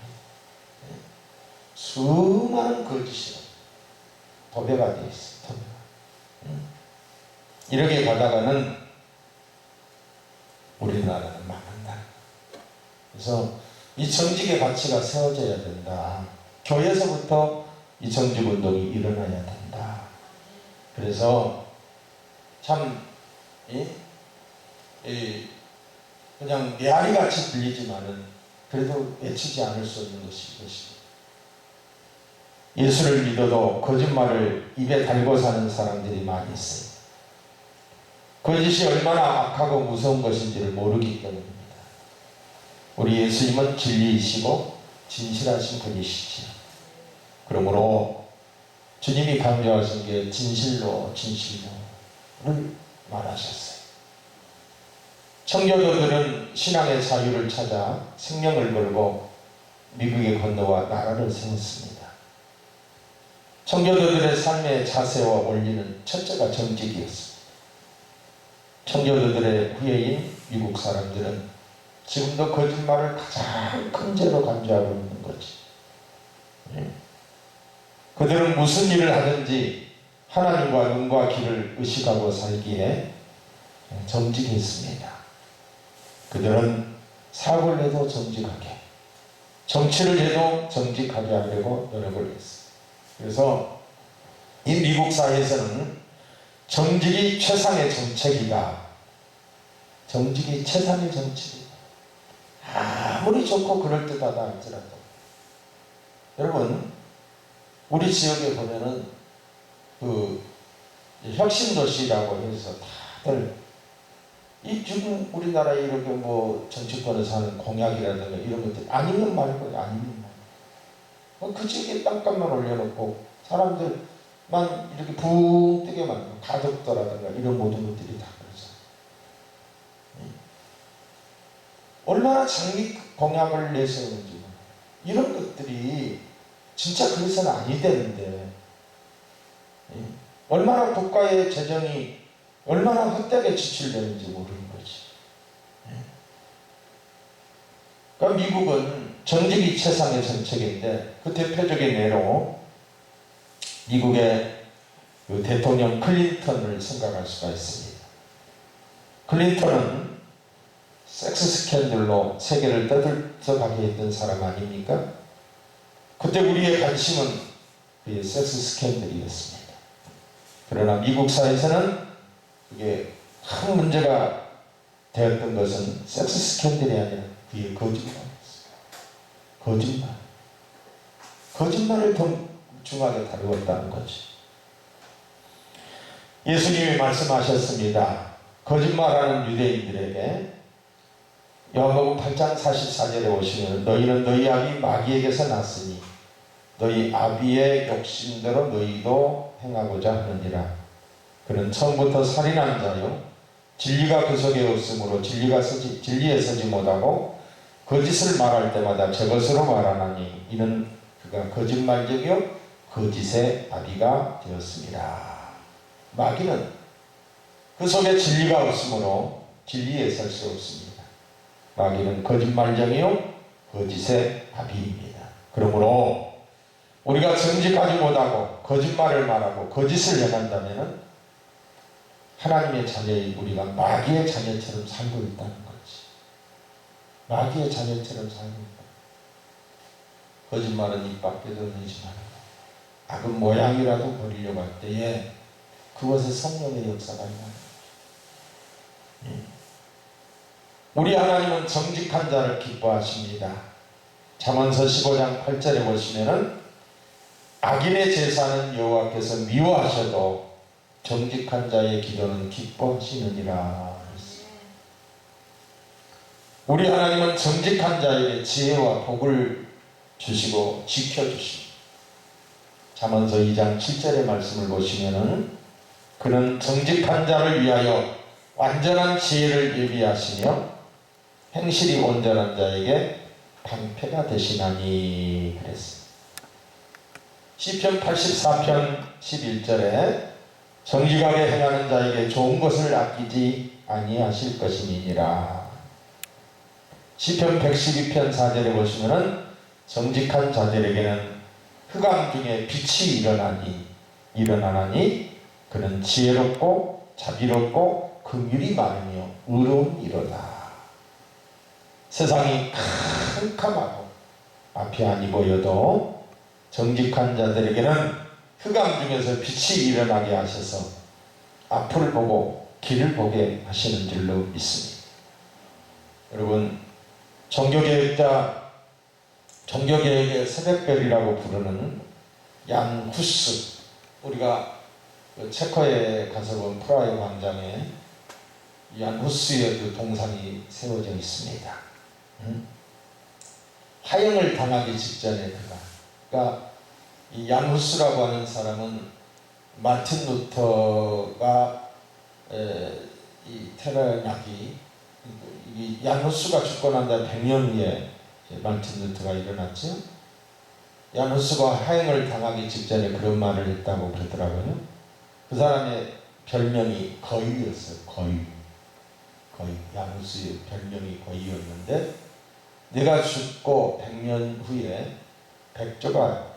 수많은 거짓이 도배가 되어 있어요. 도배가. 이렇게 가다가는 우리나라는 망한다. 그래서 이 정직의 가치가 세워져야 된다. 교회에서부터 이 정직운동이 일어나야 된다. 그래서 참 그냥 메아리같이 들리지만은 그래도 외치지 않을 수 없는 것이 이것입니다. 예수를 믿어도 거짓말을 입에 달고 사는 사람들이 많이 있어요. 거짓이 얼마나 악하고 무서운 것인지를 모르기 때문입니다. 우리 예수님은 진리이시고 진실하신 분이시지요. 그러므로 주님이 강조하신 게 진실로를 말하셨어요. 청교도들은 신앙의 자유를 찾아 생명을 걸고 미국에 건너와 나라를 세웠습니다. 청교도들의 삶의 자세와 원리는 첫째가 정직이었습니다. 청교도들의 후예인 미국 사람들은 지금도 거짓말을 가장 큰 죄로 간주하고 있는 거지. 그들은 무슨 일을 하든지 하나님과 눈과 귀를 의식하고 살기에 정직했습니다. 그들은 사고를 해도 정직하게, 정치를 해도 정직하게 하려고 노력을 했어요. 그래서 이 미국 사회에서는 정직이 최상의 정책이다. 정직이 최상의 정책이다. 아무리 좋고 그럴듯하다 할지라도. 여러분, 우리 지역에 보면은 그 혁신도시라고 해서 다들 이 지금 우리나라에 이렇게 뭐 정치권에서 하는 공약이라든가 이런 것들 아니면 말고 아니면 말고 그 지역에 땅값만 올려놓고 사람들만 이렇게 붕 뜨게 만들고 가덕도라든가 이런 모든 것들이 다 그렇죠. 얼마나 장밋 공약을 내세우는지 이런 것들이 진짜 그래서는 아니 되는데 얼마나 국가의 재정이 얼마나 헛되게 지출되는지 모르는 거지. 그러니까 미국은 정직이 최상의 정책인데 그 대표적인 예로 미국의 그 대통령 클린턴을 생각할 수가 있습니다. 클린턴은 섹스 스캔들로 세계를 떠들썩하게 했던 사람 아닙니까? 그때 우리의 관심은 그 섹스 스캔들이었습니다. 그러나 미국 사회에서는 그게 큰 문제가 되었던 것은 섹스 스캔들이 아니라 그의 거짓말이었어요. 거짓말. 거짓말을 더 중하게 다루었다는 거지. 예수님이 말씀하셨습니다. 거짓말하는 유대인들에게 요한복음 8장 44절에 오시면 너희는 너희 아비 마귀에게서 났으니 너희 아비의 욕심대로 너희도 행하고자 하느니라. 그는 처음부터 살인한 자요 진리가 그 속에 없으므로 진리에 서지 못하고 거짓을 말할 때마다 저것으로 말하나니 이는 그가 거짓말쟁이요 거짓의 아비가 되었습니다. 마귀는 그 속에 진리가 없으므로 진리에 설 수 없습니다. 마귀는 거짓말쟁이요 거짓의 아비입니다. 그러므로 우리가 정직하지 못하고 거짓말을 말하고 거짓을 행한다면 하나님의 자녀인 우리가 마귀의 자녀처럼 살고 있다는 거지. 마귀의 자녀처럼 살고 있다. 거짓말은 입 밖에도 내지 말고 악은 모양이라도 버리려고 할 때에 그것에 성령의 역사가 있는 거지. 우리 하나님은 정직한 자를 기뻐하십니다. 잠언서 15장 8절에 보시면은 악인의 제사는 여호와께서 미워하셔도 정직한 자의 기도는 기뻐하시느니라. 우리 하나님은 정직한 자에게 지혜와 복을 주시고 지켜주십니다. 잠언서 2장 7절의 말씀을 보시면은 그는 정직한 자를 위하여 완전한 지혜를 예비하시며 행실이 온전한 자에게 방패가 되시나니 그랬습니다. 시편 84편 11절에 정직하게 행하는 자에게 좋은 것을 아끼지 아니하실 것이니라. 시편 112편 4절에 보시면은 정직한 자들에게는 흑암 중에 빛이 일어나니 그는 지혜롭고 자비롭고 긍휼이 많으며 의로운 이로다. 세상이 캄캄하고 앞이 아니 보여도 정직한 자들에게는 흑암 중에서 빛이 일어나게 하셔서 앞을 보고 길을 보게 하시는 줄로 믿습니다. 여러분, 종교개혁의 새벽별이라고 부르는 얀 후스, 우리가 체코에 가서 본 프라하 광장에 얀 후스의 그 동상이 세워져 있습니다. 하형을 당하기 직전에 그러니까 이 얀 후스라고 하는 사람은 마틴 루터가 이 테러약이 이 얀 후스가 죽고 난 다음 100년 후에 마틴 루터가 일어났죠. 얀 후스가 하행을 당하기 직전에 그런 말을 했다고 그러더라고요. 그 사람의 별명이 거위였어요. 거의 야누스의 별명이 거의였는데 내가 죽고 100년 후에 백조가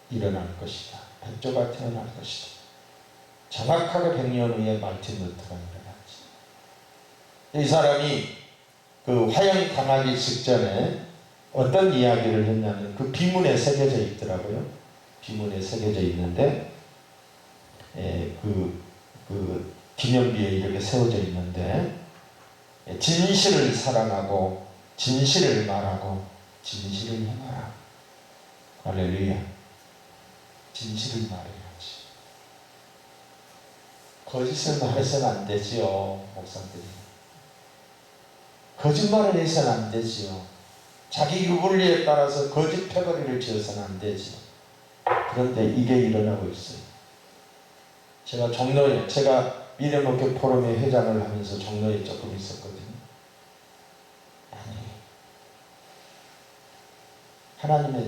일어날 것이다. 백조가 태어날 것이다. 정확하게 100년 후에 말틴 루터가 일어났지. 이 사람이 그 화형 당하기 직전에 어떤 이야기를 했냐면 그 비문에 새겨져 있더라고요. 비문에 새겨져 있는데 그 기념비에 이렇게 세워져 있는데 진실을 사랑하고 진실을 말하고 진실을 행하라. 할렐루야. 진실을 말해야지. 거짓을 말해서는 안 되지요. 목사들이. 거짓말을 해서는 안 되지요. 자기 유불리에 따라서 거짓 패거리를 지어서는 안 되지요. 그런데 이게 일어나고 있어요. 제가 종로에, 제가 미래목회 포럼의 회장을 하면서 종로에 조금 있었거든요.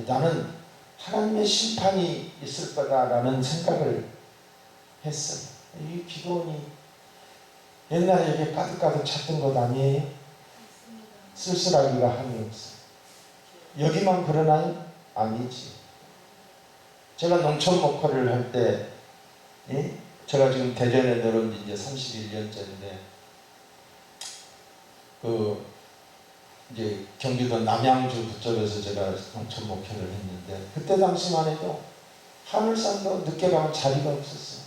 나는 하나님의 심판이 있을 거다라는 생각을 했어요. 이 기도원이 옛날에 이게 가득가득 찼던 것 아니에요? 쓸쓸하기가 한이 없어요. 여기만 그러나요? 아니지. 제가 농촌 목회를 할 때, 제가 지금 대전에 들어온 지 이제 31년째인데, 이제 경기도 남양주 그쪽에서 제가 농촌 목회를 했는데, 그때 당시만 해도 하늘산도 늦게 가면 자리가 없었어요.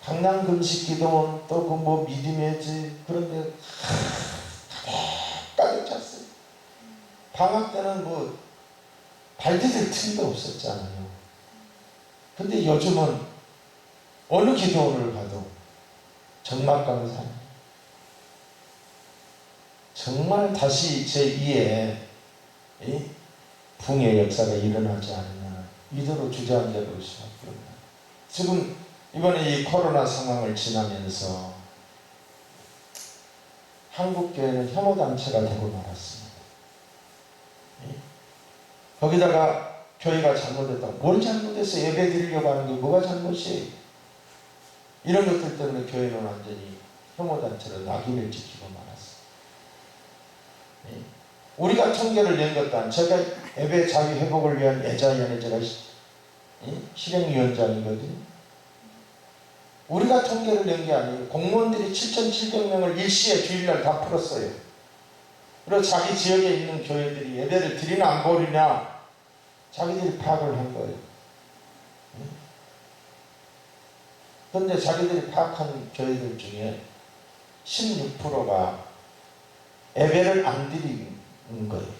강남 금식기도원 또 그 뭐 믿음의 집 그런데 가득 찼어요. 방학 때는 뭐 발 디딜 틈도 없었잖아요. 근데 요즘은 어느 기도원을 가도 정막강산 정말 다시 제2의 붕의 역사가 일어나지 않으면 이대로 주저앉아 볼 수밖에 없나요? 지금 이번에 이 코로나 상황을 지나면서 한국교회는 혐오단체가 되고 말았습니다. 거기다가 교회가 잘못했다. 뭘 잘못했어? 예배 드리려고 하는 게 뭐가 잘못이에요? 이런 것들 때문에 교회는 완전히 혐오단체로 낙인을 찍히고 말았어요. 우리가 통계를 낸 것도 아니고 제가 예배 자유 회복을 위한 애자위원회 제가 실행위원장이거든요. 우리가 통계를 낸 게 아니에요. 공무원들이 7,700명을 일시에 주일날 다 풀었어요. 그리고 자기 지역에 있는 교회들이 예배를 드리나 안 보리냐 자기들이 파악을 한 거예요. 그런데 자기들이 파악한 교회들 중에 16%가 예배를 안 드리는 거예요.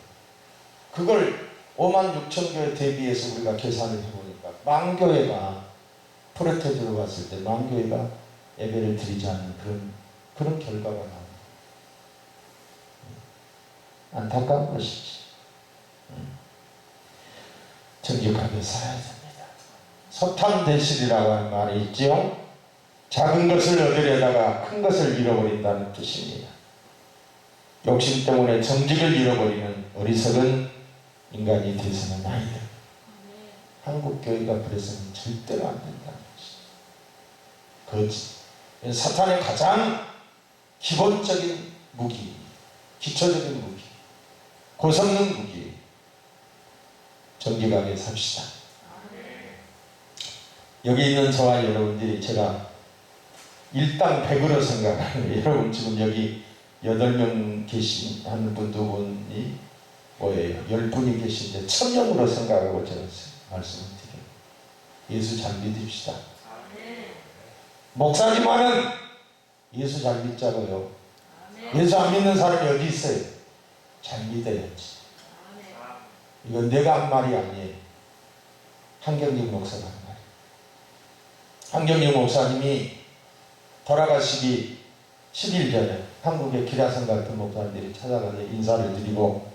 그걸 56,000교회 대비해서 우리가 계산을 해보니까 만교회가 프로테즈로 봤을 때 만교회가 예배를 드리지 않는 그런 결과가 나옵니다. 안타까운 것이지. 정직하게 살아야 됩니다. 소탐대실이라고 하는 말이 있지요. 작은 것을 얻으려다가 큰 것을 잃어버린다는 뜻입니다. 욕심 때문에 정직을 잃어버리는 어리석은 인간이 되서는 아니다. 한국교회가 그래서는 절대로 안 된다는 것이죠. 거짓. 사탄의 가장 기본적인 무기, 기초적인 무기, 고성능 무기. 정직하게 삽시다. 여기 있는 저와 여러분들이 제가 일당 100으로 생각하는 여러분 지금 여기 8명 하는 분 두 분이 뭐예요? 10분이 계신데 1000명으로 생각하고 제가 말씀을 드려요. 예수 잘 믿읍시다. 목사님만은 예수 잘 믿자고요. 예수 안 믿는 사람이 어디 있어요? 잘 믿어야지. 이건 내가 한 말이 아니에요. 한경직 목사가 한 말이에요. 한경직 목사님이 돌아가시기 10일 전에 한국의 기라성 같은 목사님들이 찾아가서 인사를 드리고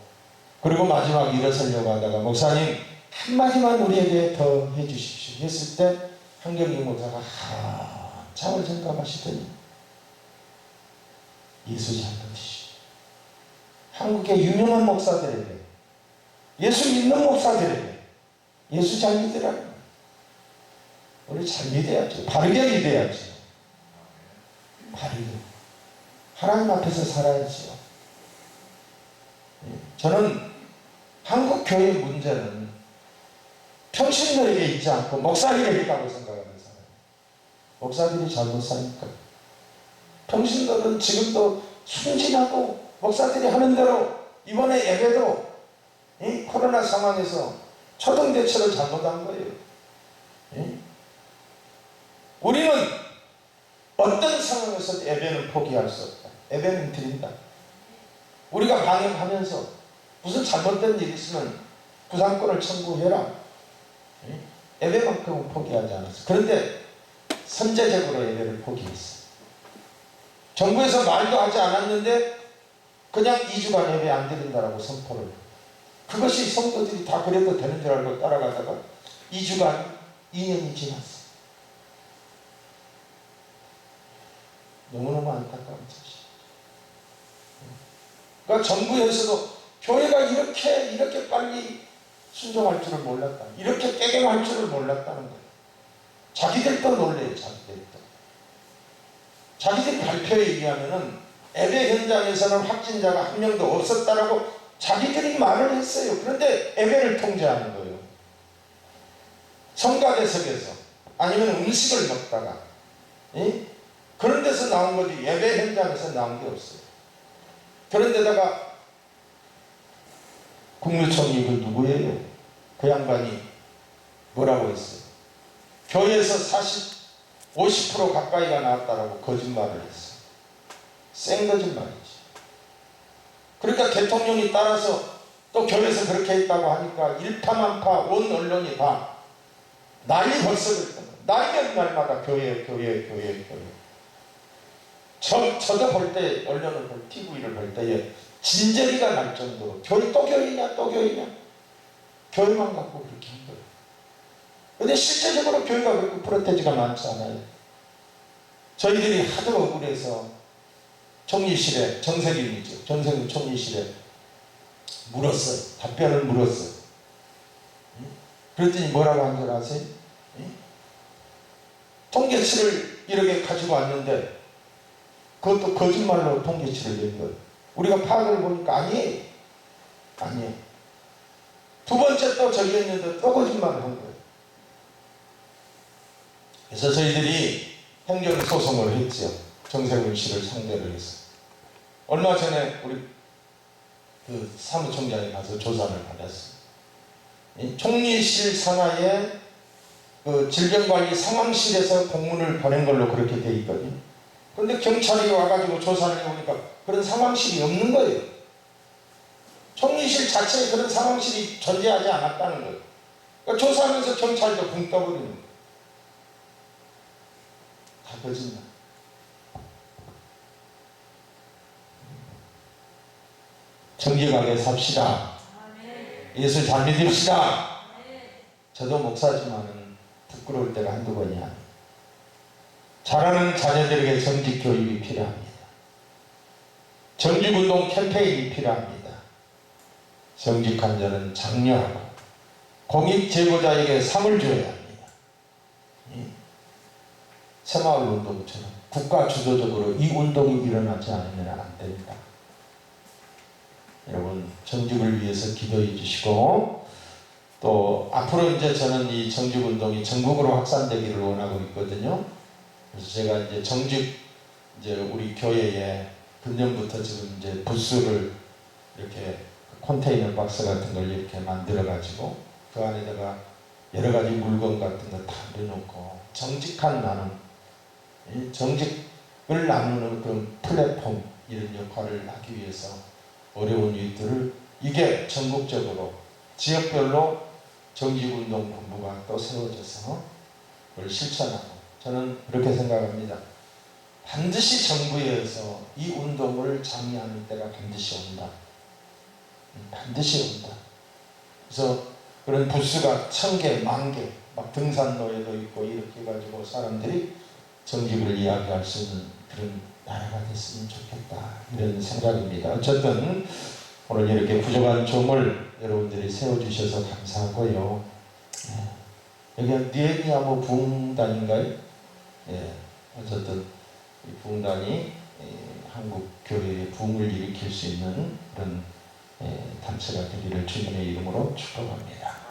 그리고 마지막 일어서려고 하다가 목사님 한마디만 우리에게 더 해주십시오 했을 때 한경직 목사가 한참을 생각하시더니 예수 잘 믿으시오. 한국의 유명한 목사들에게 예수 믿는 목사들에게 예수 잘 믿으라고. 우리 잘 믿어야죠. 바르게 믿어야죠. 바르게. 하나님 앞에서 살아야지요. 저는 한국 교회의 문제는 평신도에게 있지 않고 목사에게 있다고 생각하는 사람이에요. 목사들이 잘못 사니까. 평신도는 지금도 순진하고 목사들이 하는 대로 이번에 예배도 이 코로나 상황에서 초등대처를 잘못한 거예요. 우리는 어떤 상황에서도 예배는 포기할 수 없다. 예배는 드린다. 우리가 방역하면서 무슨 잘못된 일이 있으면 구상권을 청구해라. 예배만큼은 포기하지 않았어. 그런데 선제적으로 예배를 포기했어. 정부에서 말도 하지 않았는데 그냥 2주간 예배 안 드린다라고 선포를. 그것이 성도들이 다 그래도 되는 줄 알고 따라가다가 2주간 2년이 지났어. 너무너무 안타까운 사실. 그러니까 정부에서도 교회가 이렇게 빨리 순종할 줄을 몰랐다. 이렇게 깨갱할 줄을 몰랐다는 거예요. 자기들도 놀래요. 자기들 발표에 의하면은 예배 현장에서는 확진자가 한 명도 없었다라고 자기들이 말을 했어요. 그런데 예배를 통제하는 거예요. 성가대석에서 아니면 음식을 먹다가 그런 데서 나온 거지 예배 현장에서 나온 게 없어요. 그런데다가 국무총리 그 누구예요? 그 양반이 뭐라고 했어요? 교회에서 50% 가까이가 나왔다라고 거짓말을 했어요. 생 거짓말이지. 그러니까 대통령이 따라서 또 교회에서 그렇게 했다고 하니까 일파만파 온 언론이 다 난리 벌써 그랬던 거예요. 날면 날마다 교회. 저도 볼 때, 언론을 볼 때, TV를 볼 때에 진저리가 날 정도로 교회 또 교회냐 교회만 갖고 그렇게 한 거예요. 근데 실제적으로 교회가 그렇게 프로테지가 많지 않아요. 저희들이 하도 억울해서 총리실에, 정세균이죠. 정세균 총리실에 물었어요. 답변을 물었어요. 그랬더니 뭐라고 한 줄 아세요? 통계치를 이렇게 가지고 왔는데 그것도 거짓말로 통계치를 낸 거예요. 우리가 파악을 보니까 아니에요. 두 번째 또 저기 했는데 또 거짓말을 한 거예요. 그래서 저희들이 행정소송을 했죠. 정세균 씨를 상대로 해서. 얼마 전에 우리 그 사무총장에 가서 조사를 받았어요. 총리실 산하에 그 질병관리 상황실에서 공문을 보낸 걸로 그렇게 돼 있거든요. 그런데 경찰이 와가지고 조사를 해보니까 그런 상황실이 없는 거예요. 총리실 자체에 그런 상황실이 존재하지 않았다는 거예요. 그러니까 조사하면서 경찰도 붕 떠버리는 거예요. 다 거짓말. 정직하게 삽시다. 예수 잘 믿읍시다. 저도 목사지만은 부끄러울 때가 한두 번이 아니에요. 자라는 자녀들에게 정직 교육이 필요합니다. 정직운동 캠페인이 필요합니다. 정직한 자는 장려하고 공익 제보자에게 상을 줘야 합니다. 새마을 운동처럼 국가 주도적으로 이 운동이 일어나지 않으면 안 됩니다. 여러분 정직을 위해서 기도해 주시고 또 앞으로 이제 저는 이 정직운동이 전국으로 확산되기를 원하고 있거든요. 그래서 제가 이제 정직 이제 우리 교회에 금년부터 지금 이제 부스를 이렇게 컨테이너 박스 같은 걸 이렇게 만들어 가지고 그 안에다가 여러 가지 물건 같은 거 다 넣어놓고 정직한 나눔, 정직을 나누는 그런 플랫폼 이런 역할을 하기 위해서 어려운 일들을 이게 전국적으로 지역별로 정직운동본부가 또 세워져서 그걸 실천하고 저는 그렇게 생각합니다. 반드시 정부에서 이 운동을 장려하는 때가 반드시 온다. 반드시 온다. 그래서 그런 부스가 1000개, 10,000개, 막 등산로에도 있고 이렇게 해가지고 사람들이 정직을 이야기할 수 있는 그런 나라가 됐으면 좋겠다. 이런 생각입니다. 어쨌든 오늘 이렇게 부족한 종을 여러분들이 세워주셔서 감사하고요. 여기가 니에미아모 부흥단인가요? 어쨌든 이 부흥단이 한국 교회의 붐을 일으킬 수 있는 그런 단체가 되기를 주님의 이름으로 축복합니다.